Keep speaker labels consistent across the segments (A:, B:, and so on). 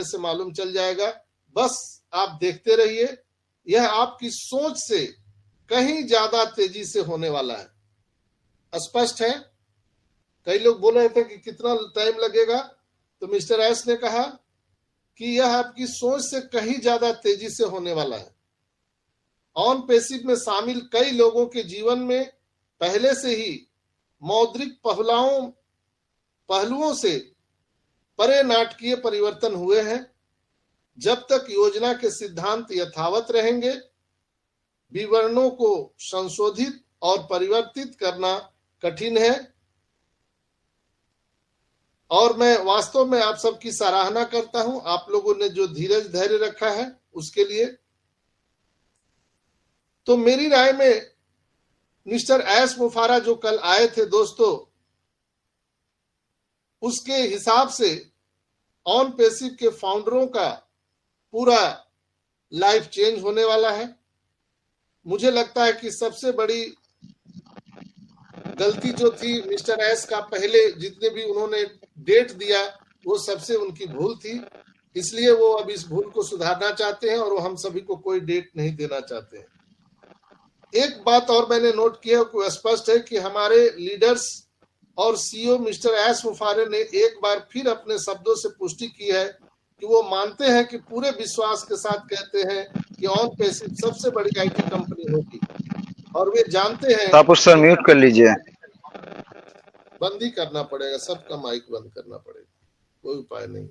A: से मालूम चल जाएगा। बस आप देखते रहिए, यह आपकी सोच से कहीं ज्यादा तेजी से होने वाला है। स्पष्ट है? कई लोग बोल रहे थे कि कितना टाइम लगेगा, तो मिस्टर एस ने कहा कि यह आपकी सोच से कहीं ज्यादा तेजी से होने वाला है। ऑन पैसिव में शामिल कई लोगों के जीवन में पहले से ही मौद्रिक पहलुओं से परे नाटकीय परिवर्तन हुए हैं। जब तक योजना के सिद्धांत यथावत रहेंगे, विवरणों को संशोधित और परिवर्तित करना कठिन है। और मैं वास्तव में आप सबकी सराहना करता हूं, आप लोगों ने जो धीरज धैर्य रखा है उसके लिए। तो मेरी राय में मिस्टर एस मुफारा जो कल आए थे दोस्तों, उसके हिसाब से ऑन पैसिव के फाउंडरों का पूरा लाइफ चेंज होने वाला है। मुझे लगता है कि सबसे बड़ी गलती जो थी मिस्टर एस का, पहले जितने भी उन्होंने डेट दिया वो सबसे उनकी भूल थी, इसलिए वो अब इस भूल को सुधारना चाहते हैं और वो हम सभी को कोई डेट नहीं देना चाहते हैं। एक बात और मैंने नोट किया कि स्पष्ट है कि हमारे लीडर्स और सीईओ मिस्टर एस मुफारे ने एक बार फिर अपने शब्दों से पुष्टि की है कि वो मानते हैं कि पूरे विश्वास के साथ कहते हैं कि ऑन पैसिव सबसे बड़ी आईटी कंपनी होगी, और वे जानते हैं।
B: आप उससे म्यूट कर लीजिए।
A: बंद ही करना पड़ेगा, सबका माइक बंद करना पड़ेगा, कोई उपाय नहीं।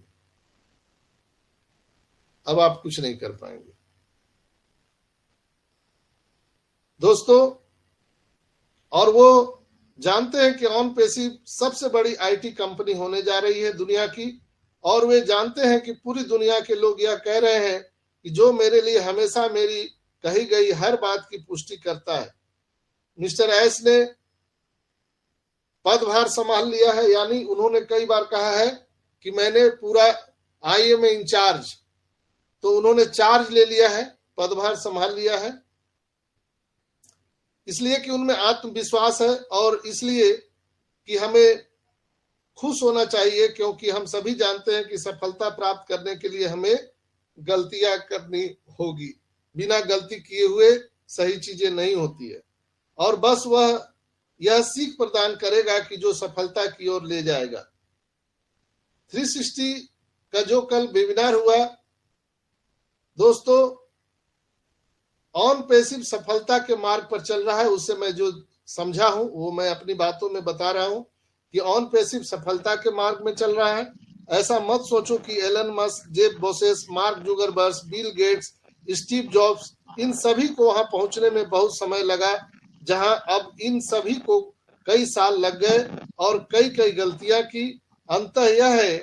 A: अब आप कुछ नहीं कर पाएंगे दोस्तों। और वो जानते हैं कि ऑन पैसिव सबसे बड़ी आईटी कंपनी होने जा रही है दुनिया की, और वे जानते हैं कि पूरी दुनिया के लोग यह कह रहे हैं कि जो मेरे लिए हमेशा मेरी कही गई हर बात की पुष्टि करता है। मिस्टर एस ने पदभार संभाल लिया है, यानी उन्होंने कई बार कहा है कि मैंने पूरा आईएम इंचार्ज, तो उन्होंने चार्ज ले लिया है, पदभार संभाल लिया है, इसलिए कि उनमें आत्मविश्वास है और इसलिए कि हमें खुश होना चाहिए, क्योंकि हम सभी जानते हैं कि सफलता प्राप्त करने के लिए हमें गलतियां करनी होगी। बिना गलती किए हुए सही चीजें नहीं होती है, और बस वह यह सीख प्रदान करेगा कि जो सफलता की ओर ले जाएगा। 360 का जो कल वेबिनार हुआ दोस्तों, ऑन पैसिव सफलता के मार्ग पर चल रहा है। उससे मैं जो समझा हूं वो मैं अपनी बातों में बता रहा हूं कि ऑन पैसिव सफलता के मार्ग में चल रहा है। ऐसा मत सोचो कि Elon Musk, Jeff Bezos, Mark Zuckerberg, Bill Gates, Steve Jobs, इन सभी को वहां पहुंचने में बहुत समय लगा, जहां अब इन सभी को कई साल लग गए और कई गलतियां की। अंततः यह है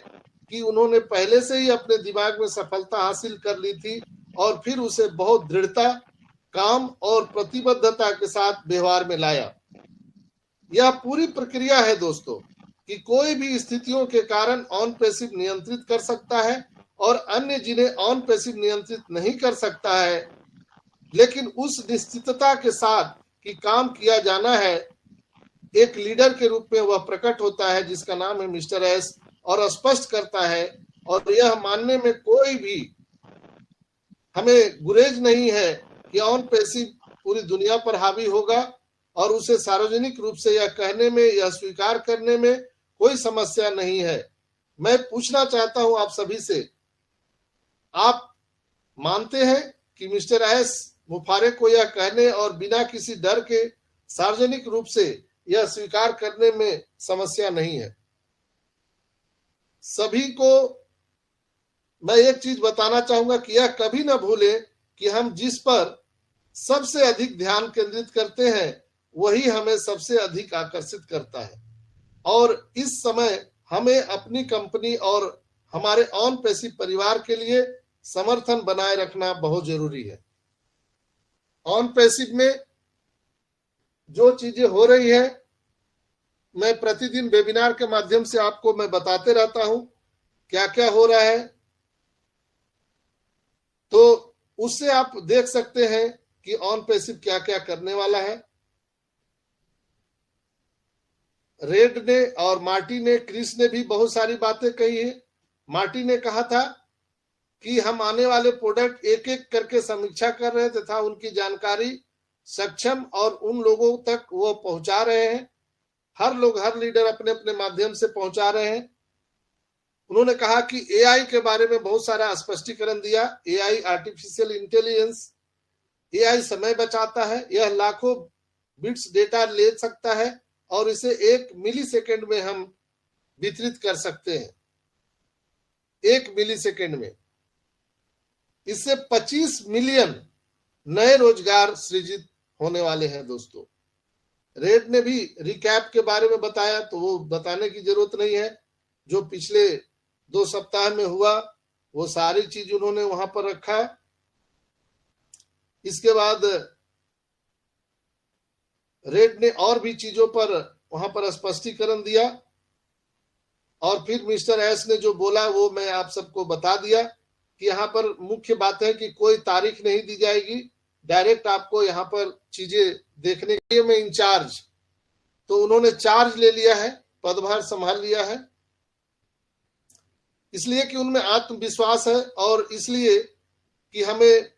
A: कि उन्होंने पहले से ही अपने दिमाग में सफलता हासिल कर ली थी और फिर उसे बहुत दृढ़ता, काम और प्रतिबद्धता के साथ व्यवहार में लाया। यह पूरी प्रक्रिया है दोस्तों कि कोई भी स्थितियों के कारण ऑन पैसिव नियंत्रित कर सकता है और अन्य जिन्हें ऑन पैसिव नियंत्रित नहीं कर सकता है, लेकिन उस निश्चितता के साथ कि काम किया जाना है, एक लीडर के रूप में वह प्रकट होता है जिसका नाम है मिस्टर एस, और स्पष्ट करता है। और यह मानने में कोई भी हमें गुरेज नहीं है कि ऑन पैसिव पूरी दुनिया पर हावी होगा, और उसे सार्वजनिक रूप से यह कहने में, यह स्वीकार करने में कोई समस्या नहीं है। मैं पूछना चाहता हूं आप सभी से, आप मानते हैं कि मिस्टर एस मुफारे को यह कहने और बिना किसी डर के सार्वजनिक रूप से यह स्वीकार करने में समस्या नहीं है? सभी को मैं एक चीज बताना चाहूंगा कि यह कभी ना भूलें कि हम जिस पर सबसे अधिक ध्यान केंद्रित करते हैं वही हमें सबसे अधिक आकर्षित करता है, और इस समय हमें अपनी कंपनी और हमारे ऑन पैसिव परिवार के लिए समर्थन बनाए रखना बहुत जरूरी है। ऑन पैसिव में जो चीजें हो रही है, मैं प्रतिदिन वेबिनार के माध्यम से आपको मैं बताते रहता हूं क्या क्या हो रहा है, तो उससे आप देख सकते हैं कि ऑन पैसिव क्या क्या करने वाला है। रेड ने और मार्टी ने, क्रिस ने भी बहुत सारी बातें कही है। मार्टी ने कहा था कि हम आने वाले प्रोडक्ट एक एक करके समीक्षा कर रहे हैं तथा उनकी जानकारी सक्षम और उन लोगों तक वो पहुंचा रहे हैं। हर लोग, हर लीडर अपने अपने माध्यम से पहुंचा रहे हैं। उन्होंने कहा कि एआई के बारे में बहुत सारा स्पष्टीकरण दिया। एआई, आर्टिफिशियल इंटेलिजेंस, एआई समय बचाता है। यह लाखों बिट्स डेटा ले सकता है और इसे 1 मिली सेकेंड में हम वितरित कर सकते हैं। 1 मिली सेकेंड में। इससे 25 मिलियन नए रोजगार सृजित होने वाले हैं दोस्तों। रेड ने भी रिकैप के बारे में बताया, तो वो बताने की जरूरत नहीं है। जो पिछले 2 सप्ताह में हुआ वो सारी चीज उन्होंने वहां पर रखा। इसके बाद रेड ने और भी चीजों पर वहां पर स्पष्टीकरण दिया और फिर मिस्टर एस ने जो बोला वो मैं आप सबको बता दिया कि यहाँ पर मुख्य बात है कि कोई तारीख नहीं दी जाएगी, डायरेक्ट आपको यहाँ पर चीजें देखने के लिए। मैं इंचार्ज, तो उन्होंने चार्ज ले लिया है, पदभार संभाल लिया है, इसलिए कि उनमें आत्मविश्वास है और इसलिए कि हमें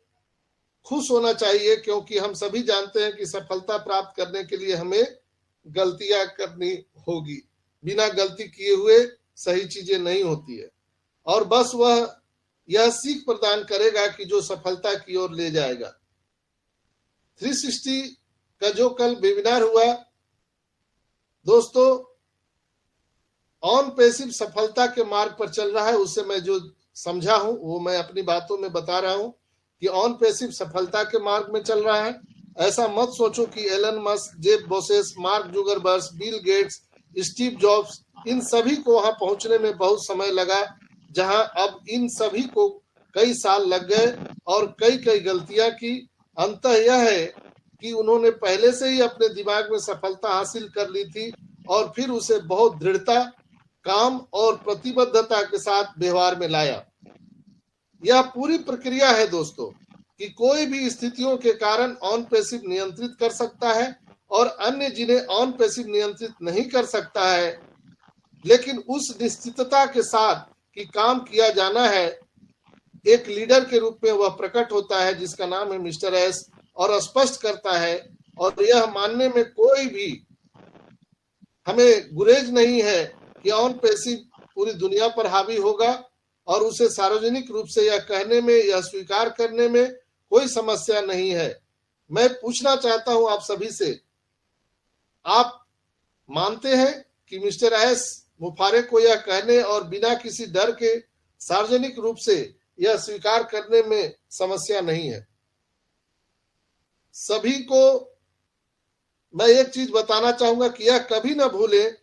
A: खुश होना चाहिए, क्योंकि हम सभी जानते हैं कि सफलता प्राप्त करने के लिए हमें गलतियां करनी होगी। बिना गलती किए हुए सही चीजें नहीं होती है और बस वह यह सीख प्रदान करेगा कि जो सफलता की ओर ले जाएगा। 360 का जो कल वेबिनार हुआ दोस्तों, ऑन पैसिव सफलता के मार्ग पर चल रहा है। उससे मैं जो समझा हूं वो मैं अपनी बातों में बता रहा हूं कि ऑन पैसिव सफलता के मार्ग में चल रहा है। ऐसा मत सोचो कि Elon Musk, Jeff Bezos, Mark Zuckerberg, Bill Gates, Steve Jobs, इन सभी को वहां पहुंचने में बहुत समय लगा, जहां अब इन सभी को कई साल लग गए और कई कई गलतियां की। अंततः यह है कि उन्होंने पहले से ही अपने दिमाग में सफलता हासिल कर ली थी और फिर उसे बहुत दृढ़ता, काम और प्रतिबद्धता के साथ व्यवहार में लाया। यह पूरी प्रक्रिया है दोस्तों कि कोई भी स्थितियों के कारण ऑन पैसिव नियंत्रित कर सकता है और अन्य जिन्हें ऑन पैसिव नियंत्रित नहीं कर सकता है, लेकिन उस निश्चितता के साथ कि काम किया जाना है, एक लीडर के रूप में वह प्रकट होता है जिसका नाम है मिस्टर एस और स्पष्ट करता है। और यह मानने में कोई भी हमें गुरेज नहीं है कि ऑन पैसिव पूरी दुनिया पर हावी होगा और उसे सार्वजनिक रूप से यह कहने में, यह स्वीकार करने में कोई समस्या नहीं है। मैं पूछना चाहता हूं आप सभी से, आप मानते हैं कि मिस्टर एस मुफारे को यह कहने और बिना किसी डर के सार्वजनिक रूप से यह स्वीकार करने में समस्या नहीं है? सभी को मैं एक चीज बताना चाहूंगा कि यह कभी ना भूलें